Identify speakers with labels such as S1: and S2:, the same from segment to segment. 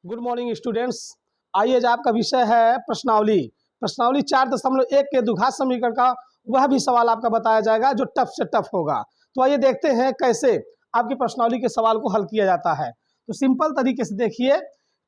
S1: Good morning students. आइए आज आपका विषय है प्रश्नावली। प्रश्नावली 4.1 के द्विघात समीकरण का वह भी सवाल आपका बताया जाएगा जो टफ से टफ होगा। तो आइए देखते हैं कैसे आपकी प्रश्नावली के सवाल को हल किया जाता है। तो सिंपल तरीके से देखिए,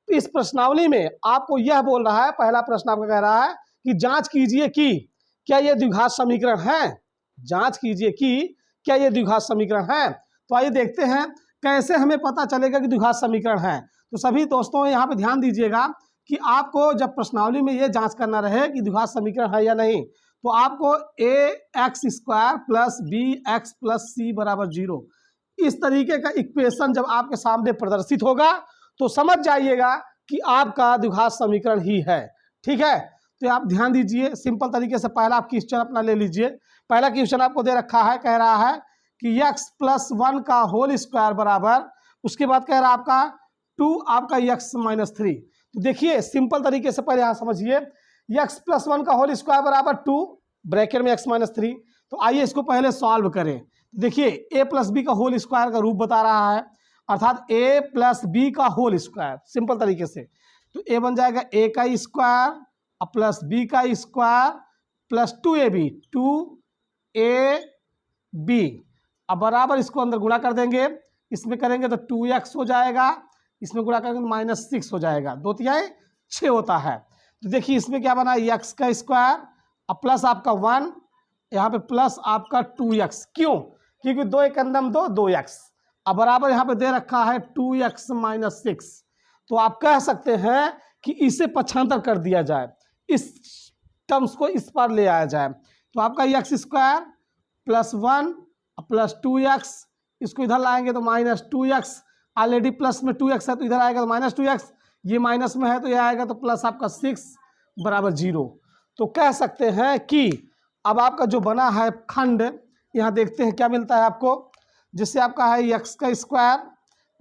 S1: इस प्रश्नावली में आपको यह बोल रहा है, पहला प्रश्न आपका कह रहा है कि जांच कीजिए कि क्या ये द्विघात समीकरण है। जांच कीजिए कि क्या ये द्विघात समीकरण है। तो आइए देखते हैं कैसे हमें पता चलेगा कि द्विघात समीकरण है। तो सभी दोस्तों यहाँ पे ध्यान दीजिएगा कि आपको जब प्रश्नावली में ये जांच करना रहे कि द्विघात समीकरण है या नहीं, तो आपको ax² plus bx plus c बराबर 0 इस तरीके का इक्वेशन जब आपके सामने प्रदर्शित होगा तो समझ जाइएगा कि आपका द्विघात समीकरण ही है। ठीक है, तो आप ध्यान दीजिए सिंपल तरीके से पहला आप क्वेश्चन अपना ले लीजिए। पहला क्वेश्चन आपको दे रखा है, कह रहा है कि x+1 का होल स्क्वायर बराबर, उसके बाद कह रहा है आपका 2 आपका x-3। तो देखिए सिंपल तरीके से पहले यहाँ समझिए, x+1 का होल स्क्वायर बराबर 2 ब्रैकेट में x-3। तो आइए इसको पहले सॉल्व करें। तो देखिए a प्लस बी का होल स्क्वायर का रूप बता रहा है, अर्थात a प्लस बी का होल स्क्वायर। सिंपल तरीके से तो a बन जाएगा a का स्क्वायर प्लस b का स्क्वायर प्लस 2ab 2ab। अब बराबर इसको अंदर गुणा कर देंगे, इसमें करेंगे तो 2x हो जाएगा, इसमें गुणा करेंगे तो -6 हो जाएगा, 2 तिहाई 6 होता है। तो देखिए इसमें क्या बना, x का स्क्वायर अब प्लस आपका 1, यहाँ पे प्लस आपका 2x। क्यों? क्योंकि 2 एक अंदर 2 2x। अब बराबर यहाँ पे दे रखा है 2x - 6। तो आप कह सकते हैं कि इसे पक्षांतर कर दिया जाए, इस टर्म्स को इस पर ले आया जाए। तो आपका x² प्लस 1 प्लस 2x, इसको इधर लाएंगे तो -2x, ऑलरेडी प्लस में 2x है तो इधर आएगा तो -2x, ये माइनस में है तो ये आएगा तो प्लस आपका 6 बराबर 0। तो कह सकते हैं कि अब आपका जो बना है खंड, यहाँ देखते हैं क्या मिलता है आपको। जिससे आपका है x का स्क्वायर,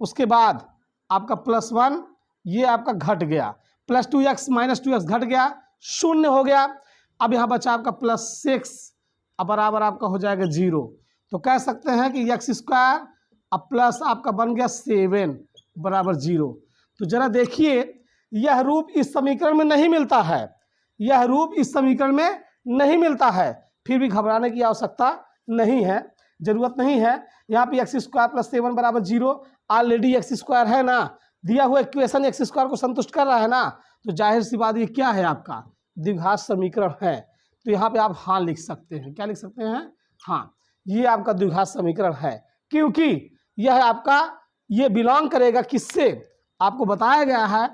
S1: उसके बाद आपका +1, ये आपका घट गया, प्लस 2x -2x घट गया, 0 हो गया। अब यहाँ बचा आपका +6, अब बराबर आपका हो जाएगा 0। तो कह सकते हैं कि x² अब प्लस आपका बन गया 7 बराबर 0। तो जरा देखिए यह रूप इस समीकरण में नहीं मिलता है, यह रूप इस समीकरण में नहीं मिलता है। फिर भी घबराने की आवश्यकता नहीं है, जरूरत नहीं है। यहाँ पे x² + 7 बराबर 0, ऑलरेडी x² है ना, दिया हुआ इक्वेशन x² को संतुष्ट कर रहा है ना, तो जाहिर सी बात ये क्या है, आपका द्विघात समीकरण है। तो यहाँ पे आप हाँ लिख सकते हैं। क्या लिख सकते हैं? हाँ, ये आपका द्विघात समीकरण है, क्योंकि यह आपका ये बिलोंग करेगा किससे, आपको बताया गया है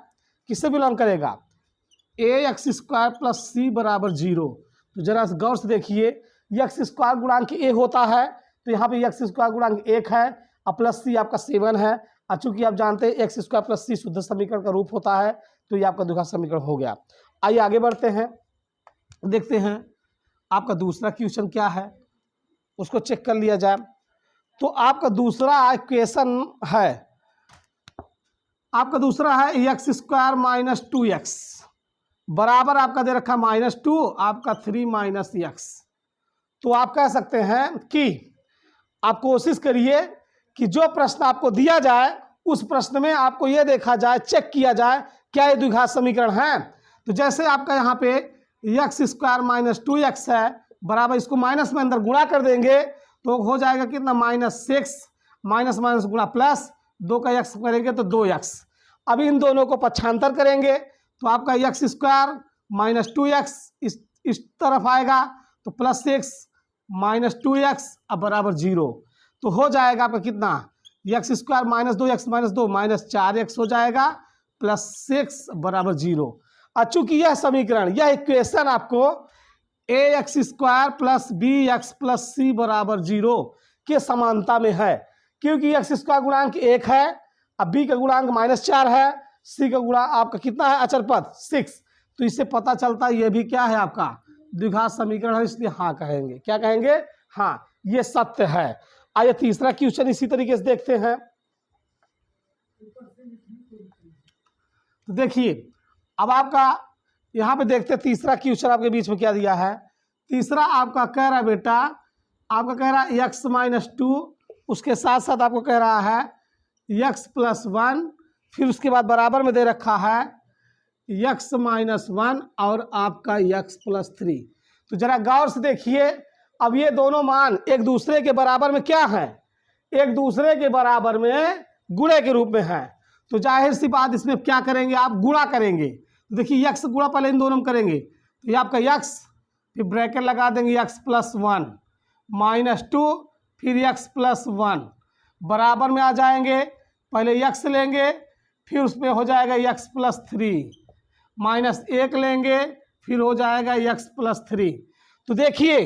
S1: किससे बिलोंग करेगा, ax² + c बराबर 0। तो जरा गौर से देखिए, x² गुणांक a होता है, तो यहाँ पे x² गुणांक 1 है और प्लस c आपका 7 है। और चूंकि आप जानते हैं x² + c शुद्ध समीकरण का रूप होता है, तो ये आपका द्विघात समीकरण हो गया। आइए आगे बढ़ते हैं, देखते हैं आपका दूसरा क्वेश्चन क्या है, उसको चेक कर लिया जाए। तो आपका दूसरा इक्वेशन है, आपका दूसरा है x² - 2x बराबर आपका दे रखा -2 आपका 3 - x। तो आप कह सकते हैं कि आप कोशिश करिए कि जो प्रश्न आपको दिया जाए उस प्रश्न में आपको यह देखा जाए, चेक किया जाए क्या ये द्विघात समीकरण है। तो जैसे आपका यहाँ पे x² - 2x है, बराबर इसको माइनस में अंदर गुणा कर देंगे तो हो जाएगा कितना, -6 माइनस माइनस गुणा प्लस 2 का x करेंगे तो 2x। अब इन दोनों को पक्षांतर करेंगे तो आपका x² - 2x इस तरफ आएगा तो +6 - 2x अब बराबर 0। तो हो जाएगा आपका कितना, x² - 2x - 2 -4x हो जाएगा, +6 बराबर 0। और चूंकि यह समीकरण, यह इक्वेशन आपको ax² + bx + c बराबर 0 के समानता में है, क्योंकि x² गुणांक 1 है, अब b का गुणांक -4 है, c का गुणा आपका कितना है, अचर पद 6। तो इससे पता चलता है ये भी क्या है, आपका द्विघात समीकरण है, इसलिए हाँ कहेंगे। क्या कहेंगे? हाँ, ये सत्य है। आइए तीसरा क्वेश्चन इसी तरीके से देखते हैं। तो देखिए अब आपका यहाँ पे देखते हैं तीसरा क्वेश्चन आपके बीच में क्या दिया है। तीसरा आपका कह रहा है बेटा, आपका कह रहा है x - 2, उसके साथ साथ आपको कह रहा है x + 1 फिर उसके बाद बराबर में दे रखा है x माइनस 1 और आपका x प्लस 3। तो जरा गौर से देखिए, अब ये दोनों मान एक दूसरे के बराबर में क्या है, एक दूसरे के बराबर में गुणे के रूप में है। तो जाहिर सी बात इसमें क्या करेंगे, आप गुणा करेंगे। तो देखिए x गुणा पहले इन दोनों में करेंगे, तो ये आपका x, फिर ब्रैकेट लगा देंगे x प्लस 1 माइनस 2, फिर x प्लस 1 बराबर में आ जाएंगे। पहले x लेंगे, फिर उसमें हो जाएगा x प्लस 3 माइनस 1 लेंगे, फिर हो जाएगा x प्लस 3। तो देखिए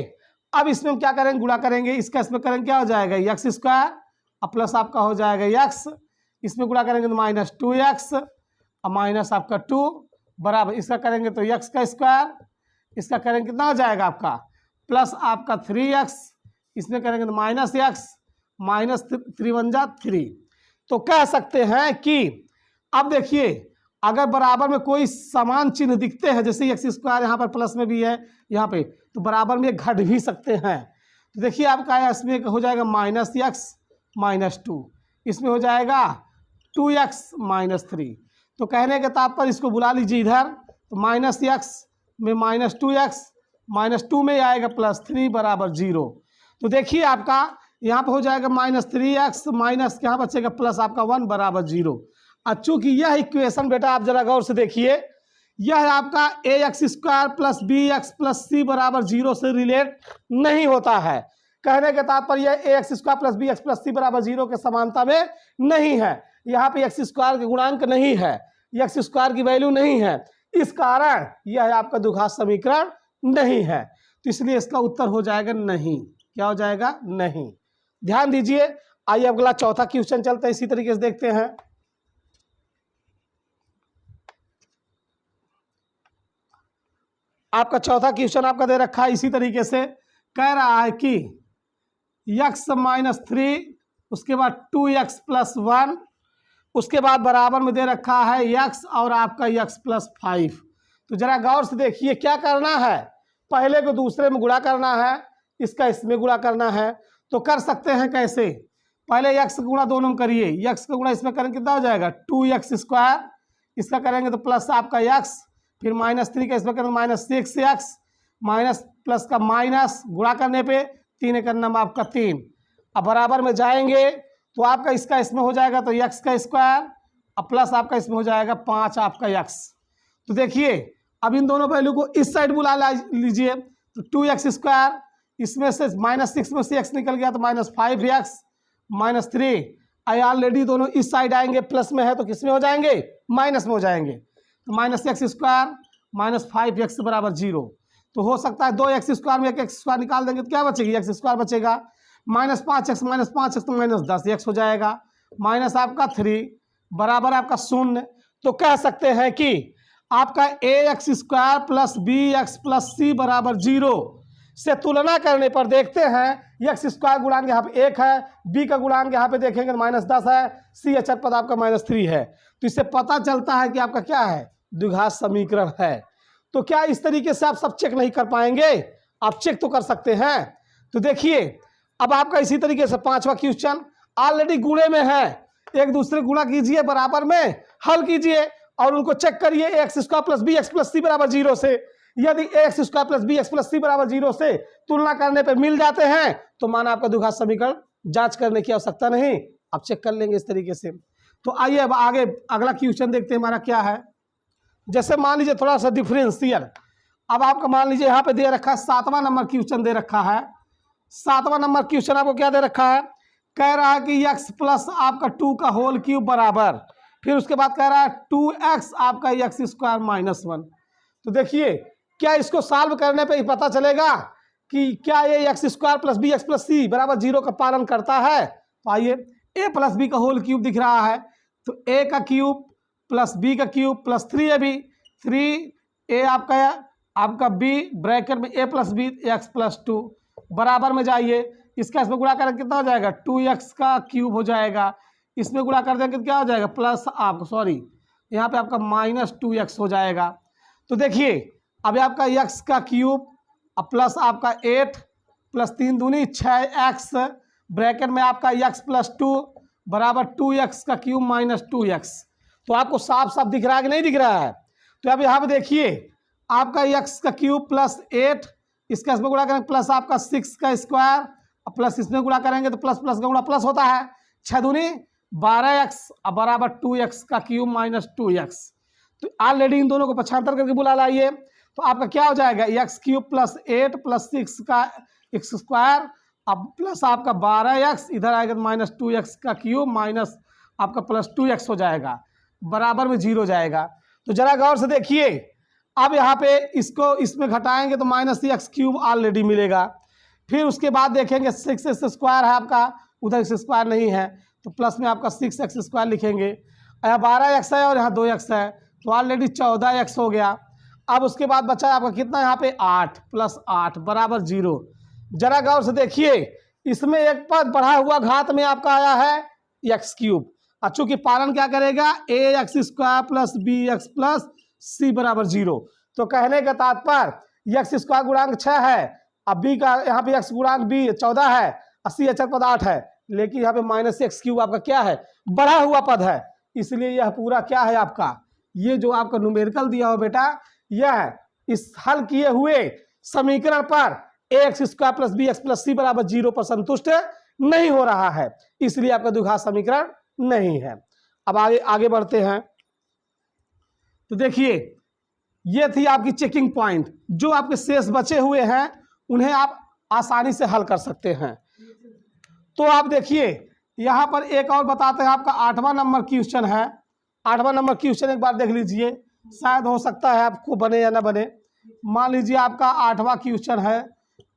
S1: अब इसमें हम क्या करेंगे, गुणा करेंगे, इसका इसमें करेंगे क्या हो जाएगा x स्क्वायर और प्लस आपका हो जाएगा x, इसमें गुणा करेंगे तो माइनस 2x और माइनस आपका 2 बराबर, इसका करेंगे तो x का स्क्वायर, इसका करेंगे कितना हो जाएगा आपका प्लस आपका 3x, इसमें करेंगे तो माइनस x, माइनस 3 जा 3। तो कह सकते हैं कि अब देखिए अगर बराबर में कोई समान चिन्ह दिखते हैं, जैसे x स्क्वायर यहाँ पर प्लस में भी है यहाँ पे, तो बराबर में घट भी सकते हैं। तो देखिए आपका इसमें हो जाएगा माइनस x माइनस 2, इसमें हो जाएगा 2x माइनस 3। तो कहने के तात्पर्य इसको बुला लीजिए इधर, तो माइनस x में माइनस 2x, माइनस 2 में आएगा प्लस 3 बराबर 0। तो देखिए आपका यहाँ पर हो जाएगा माइनस 3x माइनस क्या बचेगा प्लस आपका 1 बराबर 0। और चूंकि यह इक्वेशन बेटा आप जरा गौर से देखिए, यह आपका ax square plus bx plus c बराबर 0 से रिलेट नहीं होता है। कहने के तात्पर्य ax square plus bx plus c बराबर 0 के समानता में नहीं है। यहाँ पे x स्क्वायर के गुणांक नहीं है, x स्क्वायर की वैल्यू नहीं है, इस कारण यह आपका द्विघात समीकरण नहीं है। तो इसलिए इसका उत्तर हो जाएगा नहीं। क्या हो जाएगा? नहीं। ध्यान दीजिए। आइए अगला चौथा क्वेश्चन चलते हैं, इसी तरीके से देखते हैं। आपका चौथा क्वेश्चन आपका दे रखा है इसी तरीके से, कह रहा है कि x माइनस 3, उसके बाद 2x प्लस 1, उसके बाद बराबर में दे रखा है x और आपका x प्लस 5। तो जरा गौर से देखिए क्या करना है, पहले को दूसरे में गुणा करना है, इसका इसमें गुणा करना है। तो कर सकते हैं कैसे, पहले x गुणा दोनों में करिए, x का गुणा इसमें करेंगे कितना हो जाएगा 2x स्क्वायर, इसका करेंगे तो प्लस आपका x, फिर माइनस 3 का इसमें करेंगे माइनस 6x, माइनस प्लस का माइनस, गुणा करने पे 3 का नंबर आपका 3। अब बराबर में जाएंगे तो आपका इसका इसमें हो जाएगा तो x का स्क्वायर और प्लस आपका इसमें हो जाएगा 5 आपका x। तो देखिए अब इन दोनों वैल्यू को इस साइड बुला लीजिए, तो 2x स्क्वायर, इसमें से माइनस 6 में से x निकल गया तो minus 5x minus 3। I already दोनों इस साइड आएंगे, प्लस में है तो किस में हो जाएंगे, माइनस में हो जाएंगे। तो minus x square minus 5x बराबर 0। तो हो सकता है 2x स्क्वायर में 1x स्क्वायर निकाल देंगे तो क्या बचेगी, x स्क्वायर बचेगा, माइनस 5x तो माइनस 10x हो जाएगा, माइनस आपका 3 बराबर आपका 0। तो कह सकते हैं कि आपका ax square plus bx plus c बराबर 0 से तुलना करने पर देखते हैं x स्क्वायर गुणांक यहाँ पे 1 है, b का गुणांक यहाँ पे देखेंगे तो माइनस 10 है, c अचर पद आपका माइनस 3 है। तो इससे पता चलता है कि आपका क्या है, द्विघात समीकरण है। तो क्या इस तरीके से आप सब चेक नहीं कर पाएंगे, आप चेक तो कर सकते हैं। तो देखिए अब आपका इसी तरीके से पांचवा क्वेश्चन ऑलरेडी गुणे में है, एक दूसरे गुणा कीजिए, बराबर में हल कीजिए और उनको चेक करिए x square plus b x plus c बराबर 0 से। यदि x square plus b x plus c बराबर 0 से तुलना करने पे मिल जाते हैं तो माना आपका द्विघात समीकरण जांच करने की आवश्यकता नहीं, आप चेक कर लेंगे इस तरीके से। तो आइए अब आगे अगला क्वेश्चन देखते हैं हमारा क्या है। जैसे मान लीजिए थोड़ा सा डिफरेंशियल, अब आपका मान लीजिए यहाँ पे दे रखा है 7वां नंबर क्वेश्चन दे रखा है। 7वां नंबर क्वेश्चन आपको क्या दे रखा है, कह रहा है कि x प्लस आपका 2 का होल क्यूब बराबर, फिर उसके बाद कह रहा है 2x आपका x स्क्वायर माइनस 1। तो देखिए क्या इसको सॉल्व करने पे ही पता चलेगा कि क्या ये x square plus b x plus c बराबर 0 का पालन करता है। तो आइए a प्लस बी का होल क्यूब दिख रहा है, तो a का क्यूब प्लस b का क्यूब प्लस 3ab, 3a आपका b ब्रैकेट में a plus b x plus 2 बराबर में जाइए, इसका इसमें गुणा करें कितना हो जाएगा 2x का क्यूब हो जाएगा, इसमें गुणा कर देंगे तो क्या हो जाएगा प्लस आपका सॉरी यहाँ पे आपका माइनस 2x हो जाएगा। तो देखिए अब आपका x का क्यूब अब प्लस आपका 8 प्लस 3 दूनी 6x ब्रैकेट में आपका x प्लस 2 बराबर 2x का क्यूब माइनस 2x। तो आपको साफ साफ दिख रहा है कि नहीं दिख रहा है? तो अब यहाँ पे देखिए आपका x का क्यूब प्लस 8, इसका इसमें गुणा करेंगे प्लस आपका 6 का स्क्वायर, प्लस इसमें गुणा करेंगे तो प्लस प्लस का गुणा प्लस होता है, 6 दूनी 12x बराबर 2x का क्यूब माइनस 2x। तो ऑलरेडी इन दोनों को पक्षांतर करके बुला लाइए, तो आपका क्या हो जाएगा x क्यूब प्लस 8 प्लस 6 का x स्क्वायर, अब प्लस आपका 12x इधर आएगा माइनस 2x का क्यूब माइनस आपका प्लस 2x हो जाएगा, बराबर में 0 जाएगा। तो जरा गौर से देखिए, अब यहाँ पे इसको इसमें घटाएंगे तो माइनस x क्यूब ऑलरेडी मिलेगा। फिर उसके बाद देखेंगे 6x स्क्वायर है आपका, उधर x स्क्वायर नहीं है तो प्लस में आपका 6x स्क्वायर लिखेंगे। यहाँ 12x है और यहाँ 2x है तो ऑलरेडी 14x हो गया। अब उसके बाद बचा है आपका कितना यहाँ पे 8 प्लस 8 बराबर 0। जरा गौर से देखिए, इसमें एक पद बढ़ा हुआ घात में आपका आया है x क्यूब, और चूंकि पालन क्या करेगा ax square plus bx plus c बराबर 0। तो कहने का तात्पर्य x स्क्वायर गुणांक 6 है, अब b का यहाँ पे x गुणांक b 14 है, 80 अचर पद 8 है, लेकिन यहाँ पे माइनस x क्यूब आपका क्या है बढ़ा हुआ पद है, इसलिए यह पूरा क्या है आपका, ये जो आपका न्यूमेरिकल दिया हो बेटा, यह इस हल किए हुए समीकरण पर ax square plus bx plus c बराबर 0 पर संतुष्ट नहीं हो रहा है, इसलिए आपका द्विघात समीकरण नहीं है। अब आगे बढ़ते हैं। तो देखिए ये थी आपकी चेकिंग पॉइंट, जो आपके शेष बचे हुए हैं उन्हें आप आसानी से हल कर सकते हैं। तो आप देखिए यहाँ पर एक और बताते हैं, आपका 8वां नंबर क्वेश्चन है। 8वां नंबर क्वेश्चन एक बार देख लीजिए, शायद हो सकता है आपको बने या ना बने। मान लीजिए आपका 8वां क्वेश्चन है,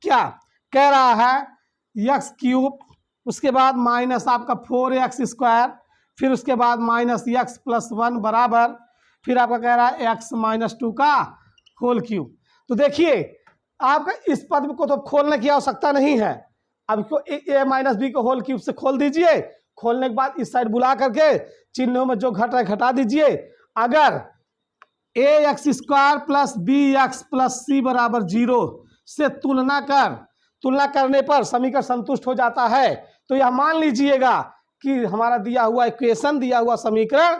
S1: क्या कह रहा है x क्यूब, उसके बाद माइनस आपका 4x स्क्वायर, फिर उसके बाद माइनस x प्लस 1 बराबर, फिर आपका कह रहा है x माइनस 2 का होल क्यूब। तो देखिए आपका इस पद को तो खोलने की आवश्यकता नहीं है, अब इसको a माइनस बी को होल क्यूब से खोल दीजिए, खोलने के बाद इस साइड बुला करके चिन्हों में जो घट रहा है घटा दीजिए। अगर ax square plus bx plus c बराबर 0 से तुलना करने पर समीकरण संतुष्ट हो जाता है, तो यह मान लीजिएगा कि हमारा दिया हुआ इक्वेशन, दिया हुआ समीकरण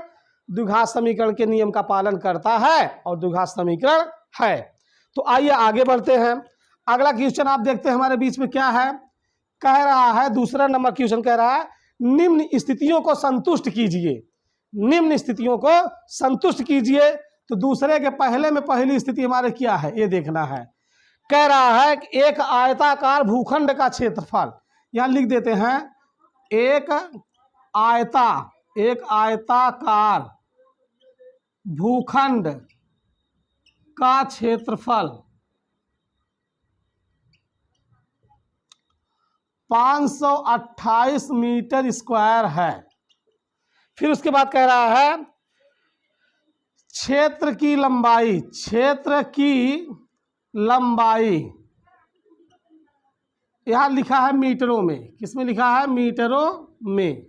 S1: द्विघात समीकरण के नियम का पालन करता है और द्विघात समीकरण है। तो आइए आगे बढ़ते हैं। अगला क्वेश्चन आप देखते हैं हमारे बीच में क्या है, कह रहा है दूसरा नंबर क्वेश्चन कह रहा है निम्न स्थितियों को संतुष्ट कीजिए, निम्न स्थितियों को संतुष्ट कीजिए। तो दूसरे के पहले में पहली स्थिति हमारे क्या है ये देखना है। कह रहा है कि एक आयताकार भूखंड का क्षेत्रफल, यहां लिख देते हैं एक आयताकार भूखंड का क्षेत्रफल 528 मीटर स्क्वायर है। फिर उसके बाद कह रहा है क्षेत्र की लंबाई यहां लिखा है मीटरों में, किसमें लिखा है मीटरों में।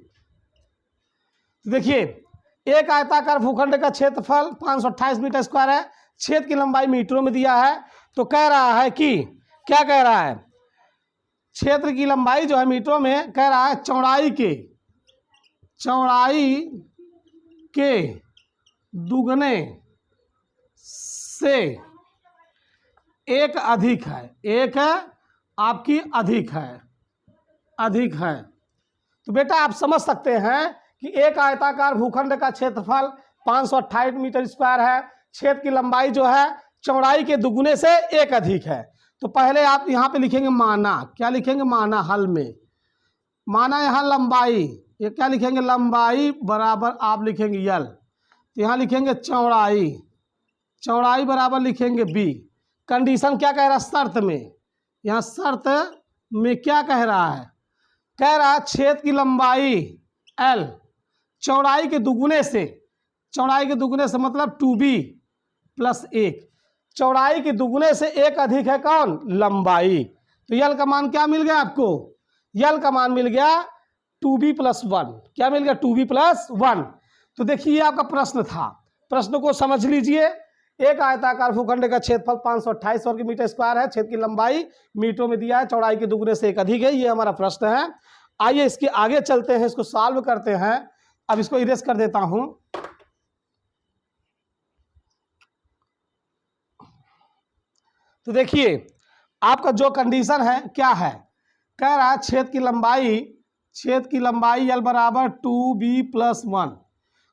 S1: तो देखिए एक आयताकार भूखंड का क्षेत्रफल 528 मीटर स्क्वायर है, क्षेत्र की लंबाई मीटरों में दिया है। तो कह रहा है कि क्या कह रहा है, क्षेत्र की लंबाई जो है मीटरों में, कह रहा है चौड़ाई के दुगने से एक अधिक है, एक आपकी अधिक है। तो बेटा आप समझ सकते हैं कि एक आयताकार भूखंड का क्षेत्रफल 528 मीटर स्क्वायर है, क्षेत्र की लंबाई जो है चौड़ाई के दुगुने से एक अधिक है। तो पहले आप यहाँ पे लिखेंगे माना, क्या लिखेंगे माना, हल में माना यहाँ लंबाई, ये क्या लिखेंगे लंबाई बराबर आप लिखेंगे यल, तो यहाँ लिखेंगे चौड़ाई बराबर लिखेंगे बी। कंडीशन क्या कह रहा है शर्त में, यहाँ शर्त में क्या कह रहा है, कह रहा है क्षेत्र की लंबाई एल चौड़ाई के दुगुने से मतलब 2b प्लस 1, चौड़ाई के दुगुने से एक अधिक है कौन, लंबाई। तो यल का मान क्या मिल गया आपको, यल का मान मिल गया 2b प्लस 1, क्या मिल गया 2b प्लस 1। तो देखिए ये आपका प्रश्न था, प्रश्न को समझ लीजिए। एक आयताकार भूखंड का क्षेत्रफल 528 वर्ग मीटर स्क्वायर है, क्षेत्र की लंबाई मीटरों में दिया है, चौड़ाई के दुगने से एक अधिक है, ये हमारा प्रश्न है। आइए इसके आगे चलते हैं, इसको सॉल्व करते हैं। अब इसको इरेज कर देता हूं। तो देखिए आपका जो कंडीशन है क्या है, कह रहा है छेद की लंबाई L बराबर 2b+1,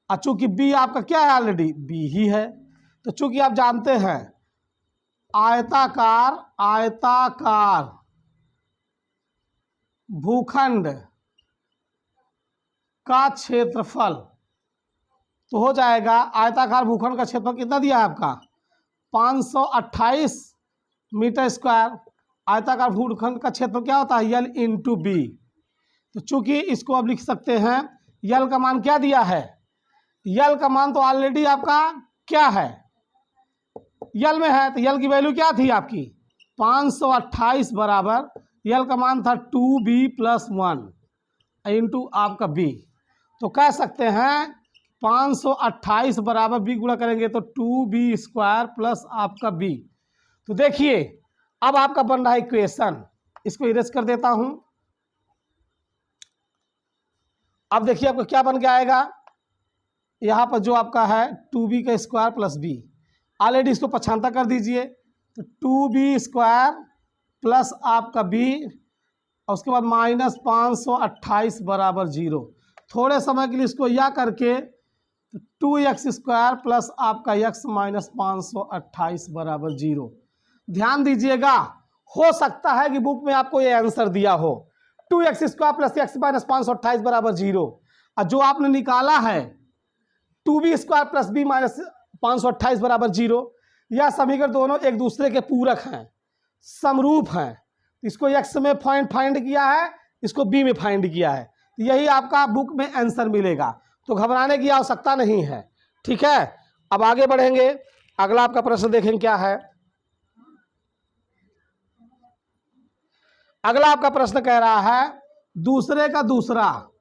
S1: और चूंकि b आपका क्या है ऑलरेडी b ही है, तो चूंकि आप जानते हैं आयताकार भूखंड का क्षेत्रफल, तो हो जाएगा आयताकार भूखंड का क्षेत्रफल कितना दिया है आपका 528 मीटर स्क्वायर। आयताकार भूखंड का क्षेत्रफल क्या होता है L इंटू बी। तो चूंकि इसको अब लिख सकते हैं L का मान क्या दिया है, L का मान तो ऑलरेडी आपका क्या है L में है, तो L की वैल्यू क्या थी आपकी 528 बराबर L का मान था 2b+1 इंटू आपका b। तो कह सकते हैं 528 बराबर b गुणा करेंगे तो 2b² प्लस आपका b। तो देखिए अब आपका बन रहा है इक्वेशन, इसको इरेज कर देता हूं। अब देखिए आपका क्या बन के आएगा, यहाँ पर जो आपका है 2b² प्लस b, ऑलरेडी इसको पछानता कर दीजिए, तो 2b² प्लस आपका b और उसके बाद -528 बराबर 0। थोड़े समय के लिए इसको या करके 2x² प्लस आपका x -528 बराबर 0। ध्यान दीजिएगा, हो सकता है कि बुक में आपको ये आंसर दिया हो 2x² प्लस x -528 बराबर 0, और जो आपने निकाला है 2b² प्लस b -528 बराबर 0, यह समीकरण दोनों एक दूसरे के पूरक हैं, समरूप हैं। इसको x में फाइंड किया है, इसको b में फाइंड किया है, यही आपका बुक में आंसर मिलेगा, तो घबराने की आवश्यकता नहीं है। ठीक है, अब आगे बढ़ेंगे, अगला आपका प्रश्न देखें क्या है। अगला आपका प्रश्न कह रहा है दूसरे का दूसरा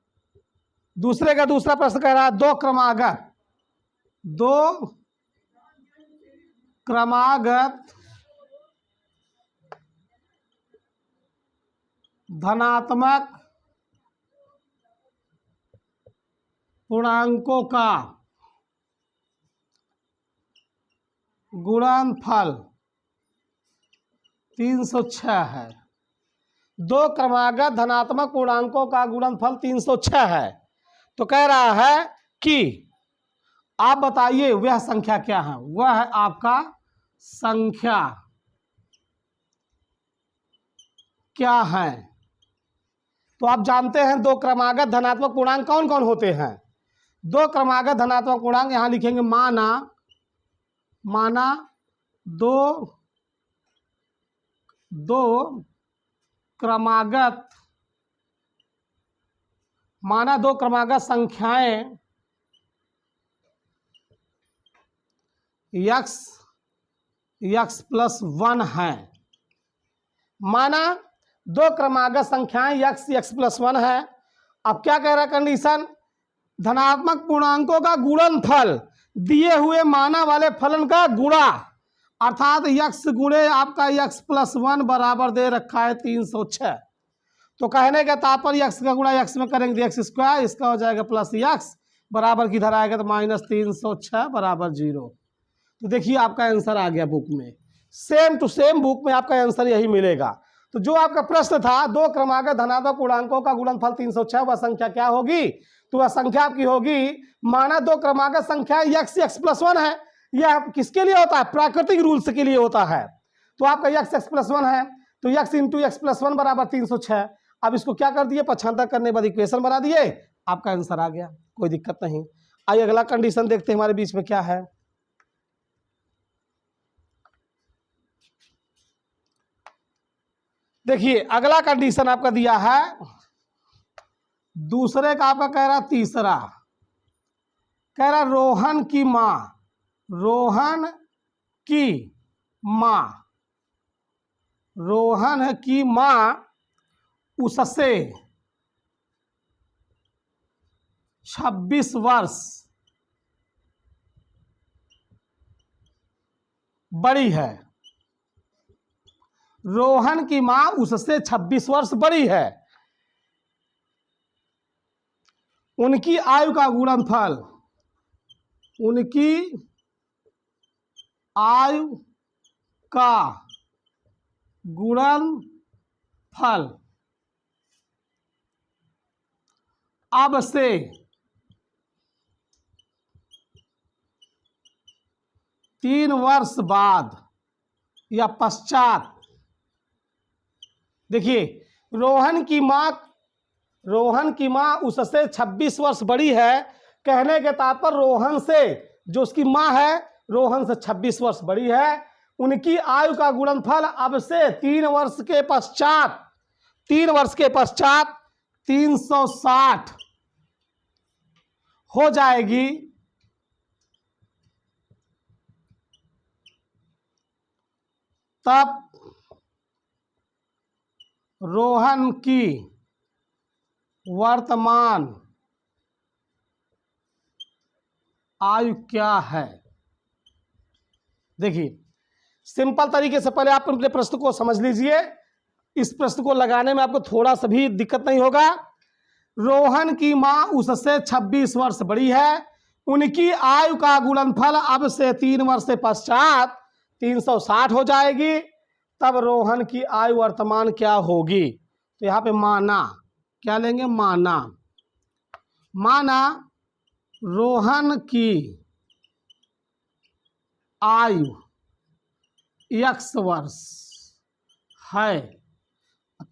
S1: प्रश्न कह रहा है दो क्रमागत धनात्मक पूर्णांकों का गुणनफल 306 है। दो क्रमागत धनात्मक पूर्णांकों का गुणनफल 306 है। तो कह रहा है कि आप बताइए वह संख्या क्या है, वह है आपका संख्या क्या है। तो आप जानते हैं दो क्रमागत धनात्मक पूर्णांक कौन कौन होते हैं। दो क्रमागत धनात्मक पूर्णांक यहां लिखेंगे माना दो क्रमागत संख्याएं x+1 है। माना दो क्रमागत संख्याएं x+1 है। अब क्या कह रहा है कंडीशन, धनात्मक पूर्णांकों का गुणनफल दिए हुए माना वाले फलन का गुणा, अर्थात x गुणे आपका x+1 बराबर दे रखा है 306। तो कहने का तात्पर्य x का गुणा x में करेंगे x², इसका हो जाएगा प्लस x बराबर किधर आएगा तो -306 बराबर 0। तो देखिए आपका आंसर आ गया बुक में, सेम टू सेम बुक में आपका आंसर यही मिलेगा। तो जो आपका प्रश्न था दो क्रमागत धनात्मक पूर्णांकों का गुणनफल 306, वह संख्या क्या होगी, तो वह संख्या आपकी होगी माना दो क्रमागत संख्या x+1 है। यह किसके लिए होता है, प्राकृतिक रूल्स के लिए होता है। तो आपका x+1 है, तो x इंटू x+1 बराबर 306। अब इसको क्या कर दिए, पक्षांतर करने के बाद इक्वेशन बना दिए, आपका आंसर आ गया, कोई दिक्कत नहीं। आइए अगला कंडीशन देखते हैं हमारे बीच में क्या है। देखिए अगला कंडीशन आपका दिया है दूसरे का, आपका कह रहा तीसरा, कह रहा रोहन की मां उससे 26 वर्ष बड़ी है। रोहन की मां उससे 26 वर्ष बड़ी है। उनकी आयु का गुणनफल, उनकी आयु का गुणनफल अब से तीन वर्ष बाद या पश्चात। देखिए रोहन की माँ उससे 26 वर्ष बड़ी है। कहने के तात्पर्य रोहन से, जो उसकी माँ है रोहन से 26 वर्ष बड़ी है, उनकी आयु का गुणनफल अब से 3 वर्ष के पश्चात 360 हो जाएगी। तब रोहन की वर्तमान आयु क्या है। देखिए सिंपल तरीके से पहले आप अपने प्रश्न को समझ लीजिए। इस प्रश्न को लगाने में आपको थोड़ा सा भी दिक्कत नहीं होगा। रोहन की मां उससे 26 वर्ष बड़ी है, उनकी आयु का गुणनफल अब से 3 वर्ष के पश्चात 360 हो जाएगी। तब रोहन की आयु वर्तमान क्या होगी। तो यहाँ पे माना क्या लेंगे, माना रोहन की आयु x वर्ष है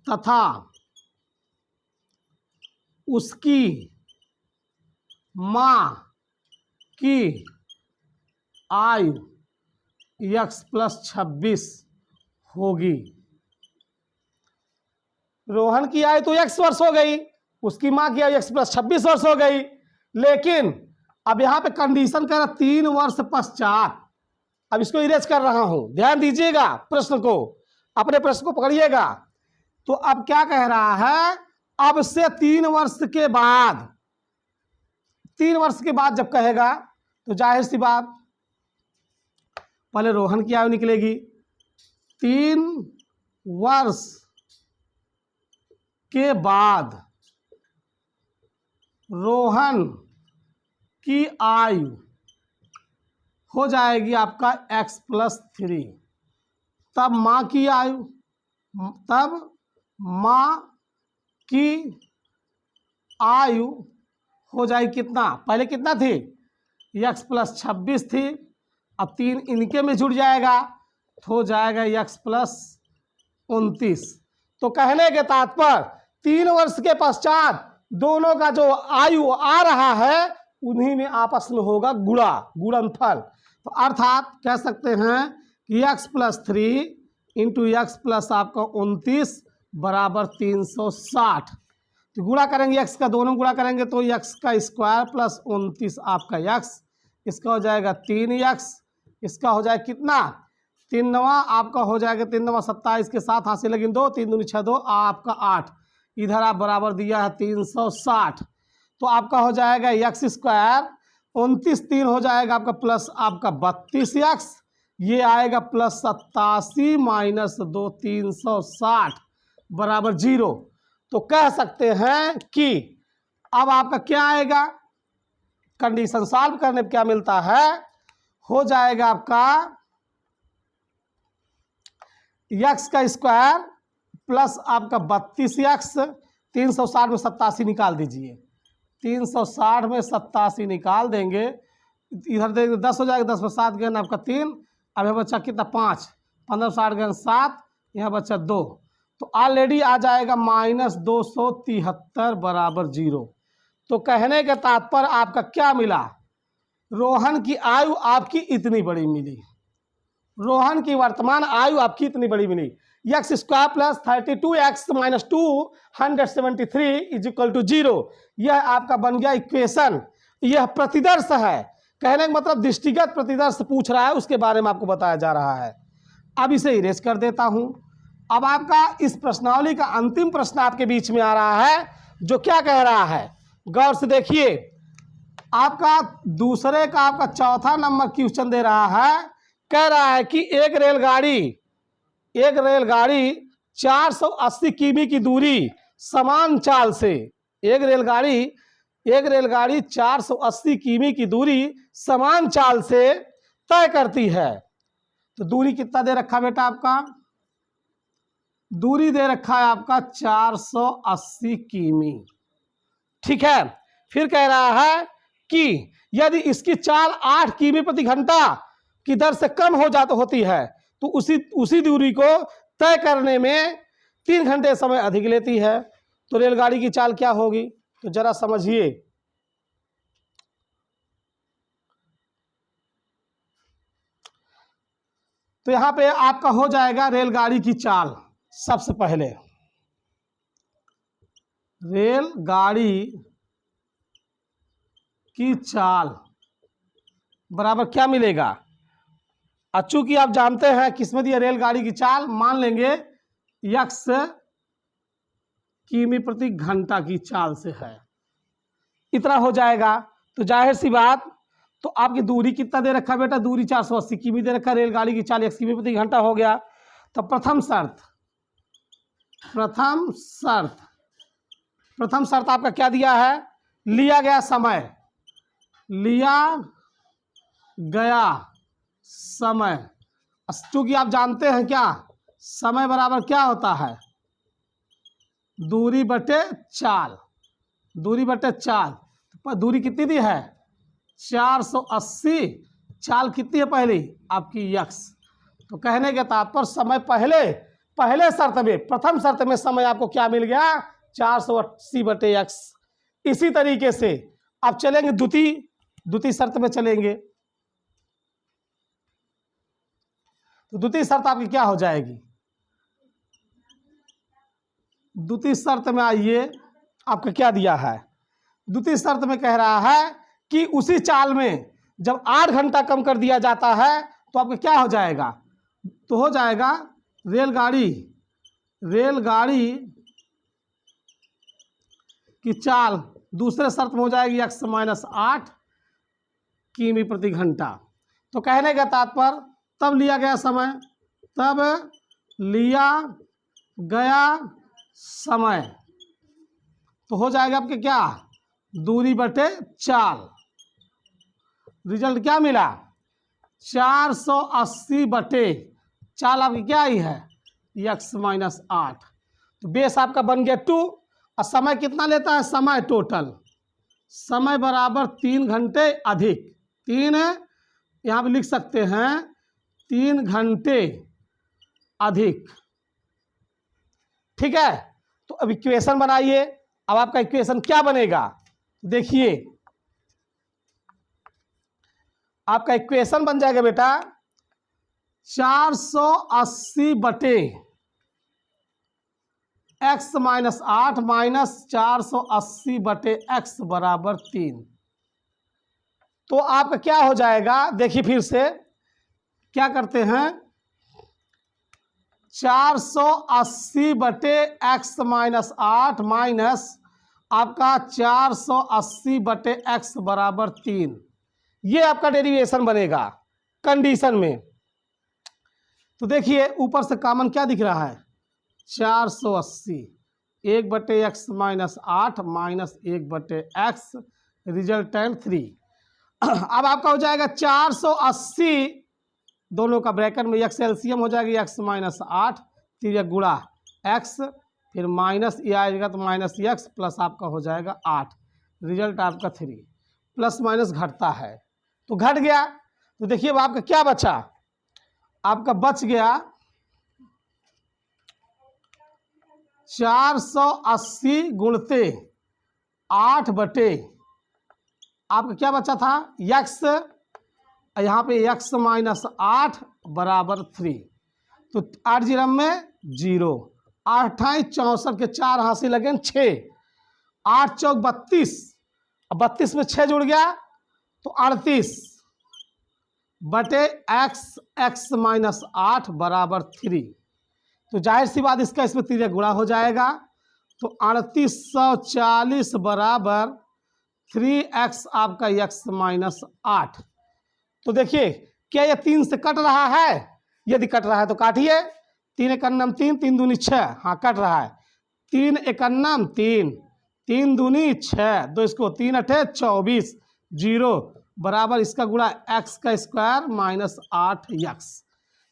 S1: तथा उसकी मां की आयु x + 26 होगी। रोहन की आयु तो x वर्ष हो गई, उसकी मां की आयु x + 26 वर्ष हो गई। लेकिन अब यहां पे कंडीशन कह रहा 3 वर्ष पश्चात। अब इसको इरेज कर रहा हूं, ध्यान दीजिएगा प्रश्न को, अपने प्रश्न को पकड़िएगा। तो अब क्या कह रहा है, अब से 3 वर्ष के बाद, 3 वर्ष के बाद जब कहेगा तो जाहिर सी बात पहले रोहन की आयु निकलेगी। 3 वर्ष के बाद रोहन की आयु हो जाएगी आपका x + 3। तब मां की आयु हो जाएगी कितना, पहले कितना थी x + 26 थी। अब 3 इनके में जुड़ जाएगा तो हो जाएगा x + 29। तो कहने के तात्पर्य 3 वर्ष के पश्चात दोनों का जो आयु आ रहा है उन्हीं में आपस में होगा गुणनफल। तो अर्थात कह सकते हैं कि x + 3 × x + आपका 29 बराबर 360। तो गुणा करेंगे x का, दोनों गुणा करेंगे तो x का स्क्वायर + 29 आपका x, इसका हो जाएगा 3x, इसका हो जाएगा कितना 3 नवा आपका हो जाएगा 3 नवा 27 के साथ हासिल लगी 2, 3 दूनी 6 2 आपका 8, इधर आप बराबर दिया है 360। तो आपका हो जाएगा x स्क्वायर 29 3 हो जाएगा आपका प्लस आपका 32x, ये आएगा +87 - 2 360 बराबर 0। तो कह सकते हैं कि अब आपका क्या आएगा, कंडीशन सॉल्व करने पर क्या मिलता है, हो जाएगा आपका x का स्क्वायर प्लस आपका 32x, 360 में 87 निकाल दीजिए, 360 में 87 निकाल देंगे, इधर देंगे 10 हो जाएगा, 10 में 7 गए आपका 3, अब यहाँ बच्चा कितना 5, 15 60 गए 7, यहाँ बच्चा 2, तो ऑलरेडी आ जाएगा -273 बराबर 0। तो कहने के तात्पर्य आपका क्या मिला, रोहन की आयु आपकी इतनी बड़ी मिली, रोहन की वर्तमान आयु आपकी इतनी बड़ी मिली। x स्क्वायर प्लस 32x - 273 = 0, यह आपका बन गया इक्वेशन। यह प्रतिदर्श है, कहने का मतलब दृष्टिगत प्रतिदर्श पूछ रहा है, उसके बारे में आपको बताया जा रहा है। अब इसे इरेज कर देता हूं। अब आपका इस प्रश्नावली का अंतिम प्रश्न आपके बीच में आ रहा है, जो क्या कह रहा है, गौर से देखिए। आपका दूसरे का आपका चौथा नंबर क्वेश्चन दे रहा है, कह रहा है कि एक रेलगाड़ी 480 किमी की दूरी समान चाल से, एक रेलगाड़ी 480 किमी की दूरी समान चाल से तय करती है। तो दूरी कितना दे रखा बेटा आपका दूरी दे रखा है आपका 480 किमी। ठीक है, फिर कह रहा है कि यदि इसकी चाल 8 किमी प्रति घंटा की दर से कम होती है तो उसी दूरी को तय करने में 3 घंटे समय अधिक लेती है। तो रेलगाड़ी की चाल क्या होगी, तो जरा समझिए। तो यहां पे आपका हो जाएगा रेलगाड़ी की चाल। सबसे पहले रेलगाड़ी की चाल बराबर क्या मिलेगा, चूंकि आप जानते हैं किसमें दिया रेलगाड़ी की चाल, मान लेंगे x किमी प्रति घंटा की चाल से है, इतना हो जाएगा। तो जाहिर सी बात, तो आपकी दूरी कितना दे रखा है बेटा, दूरी 480 किमी दे रखा, रेलगाड़ी की चाल x किमी प्रति घंटा हो गया। तो प्रथम शर्त आपका क्या दिया है, लिया गया समय, चूंकि आप जानते हैं क्या, समय बराबर क्या होता है, दूरी बटे चाल। दूरी कितनी दी है 480, चाल कितनी है पहली आपकी x। तो कहने के तात्पर्य समय पहले शर्त में, प्रथम शर्त में समय आपको क्या मिल गया 480 बटे x। इसी तरीके से आप चलेंगे द्वितीय शर्त में चलेंगे, तो द्वितीय शर्त आपकी क्या हो जाएगी, द्वितीय शर्त में आइए, आपका क्या दिया है, द्वितीय शर्त में कह रहा है कि उसी चाल में जब 8 घंटा कम कर दिया जाता है तो आपका क्या हो जाएगा, तो हो जाएगा रेलगाड़ी की चाल दूसरे शर्त में हो जाएगी x माइनस 8 किमी प्रति घंटा। तो कहने का तात्पर्य तब लिया गया समय तो हो जाएगा आपके क्या, दूरी बटे चाल। रिजल्ट क्या मिला 480 बटे चाल आपकी क्या आई है x माइनस 8। तो बेस आपका बन गया 2, और समय कितना लेता है, समय टोटल समय बराबर 3 घंटे अधिक, 3 यहाँ पे लिख सकते हैं 3 घंटे अधिक। ठीक है, तो अब इक्वेशन बनाइए। अब आपका इक्वेशन क्या बनेगा, देखिए आपका इक्वेशन बन जाएगा बेटा 480 बटे x माइनस 8 माइनस 480 बटे x बराबर 3। तो आपका क्या हो जाएगा, देखिए फिर से क्या करते हैं, 480 बटे x माइनस 8 माइनस आपका 480 बटे x बराबर 3, ये आपका डेरिवेशन बनेगा कंडीशन में। तो देखिए ऊपर से कॉमन क्या दिख रहा है 480, 1 बटे x माइनस 8 माइनस 1 बटे x, रिजल्टेंट 3। अब आपका हो जाएगा 480, दोनों का ब्रैकेट में x एलसीएम हो जाएगी x माइनस 8 3 गुणा x, फिर माइनस ये आएगा तो माइनस x प्लस आपका हो जाएगा 8, रिजल्ट आपका 3। प्लस माइनस घटता है तो घट गया। तो देखिए अब आपका क्या बचा, आपका बच गया 480 गुणते 8 बटे आपका क्या बचा था x, यहाँ पे x माइनस 8 बराबर 3। तो 8 जीरो में 0, 8 64 के 4 हासिल लगे 6, 8 चौक 32, 32 में 6 जुड़ गया तो 38 बटे x माइनस 8 बराबर 3। तो जाहिर सी बात इसका इसमें 3 गुणा हो जाएगा, तो 3840 बराबर 3x आपका x माइनस 8। तो देखिए क्या ये 3 से कट रहा है, यदि कट रहा है तो काटिए, 3 एकन्नम 3, 3 दूनी 6, हाँ कट रहा है, 3 एकन्नम 3, 3 दूनी 6, 2 इसको 3 अठे 24, 0 बराबर इसका गुणा x का स्क्वायर माइनस 8x।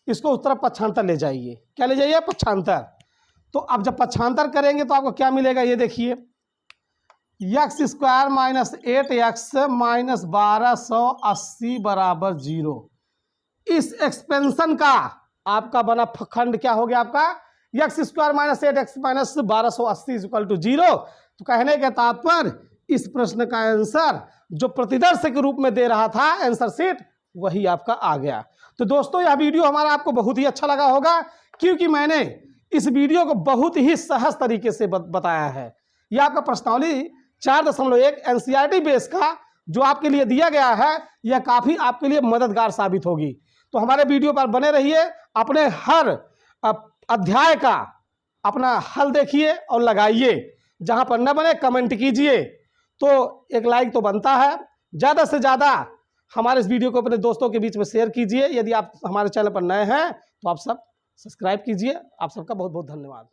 S1: इसको उस तरफ पक्षांतर ले जाइए, क्या ले जाइए पक्षांतर, तो अब जब पक्षांतर करेंगे तो आपको क्या मिलेगा, ये देखिए, x square minus 8x minus 1280 बराबर 0। इस एक्सपेंशन का आपका बना खंड क्या हो गया आपका, x square minus 8x minus 1280 equal to 0। तो कहने के तात्पर्य इस प्रश्न का आंसर जो प्रतिदर्श के रूप में दे रहा था आंसर शीट, वही आपका आ गया। तो दोस्तों यह वीडियो हमारा आपको बहुत ही अच्छा लगा होगा, क्योंकि मैंने इस वीडियो को बहुत ही सहज तरीके से बताया है। यह आपका प्रश्नावली 4.1 एनसीईआरटी बेस का जो आपके लिए दिया गया है, यह काफ़ी आपके लिए मददगार साबित होगी। तो हमारे वीडियो पर बने रहिए, अपने हर अध्याय का अपना हल देखिए और लगाइए। जहाँ पर न बने कमेंट कीजिए, तो एक लाइक तो बनता है। ज़्यादा से ज़्यादा हमारे इस वीडियो को अपने दोस्तों के बीच में शेयर कीजिए। यदि आप हमारे चैनल पर नए हैं तो आप सब सब्सक्राइब कीजिए। आप सबका बहुत बहुत धन्यवाद।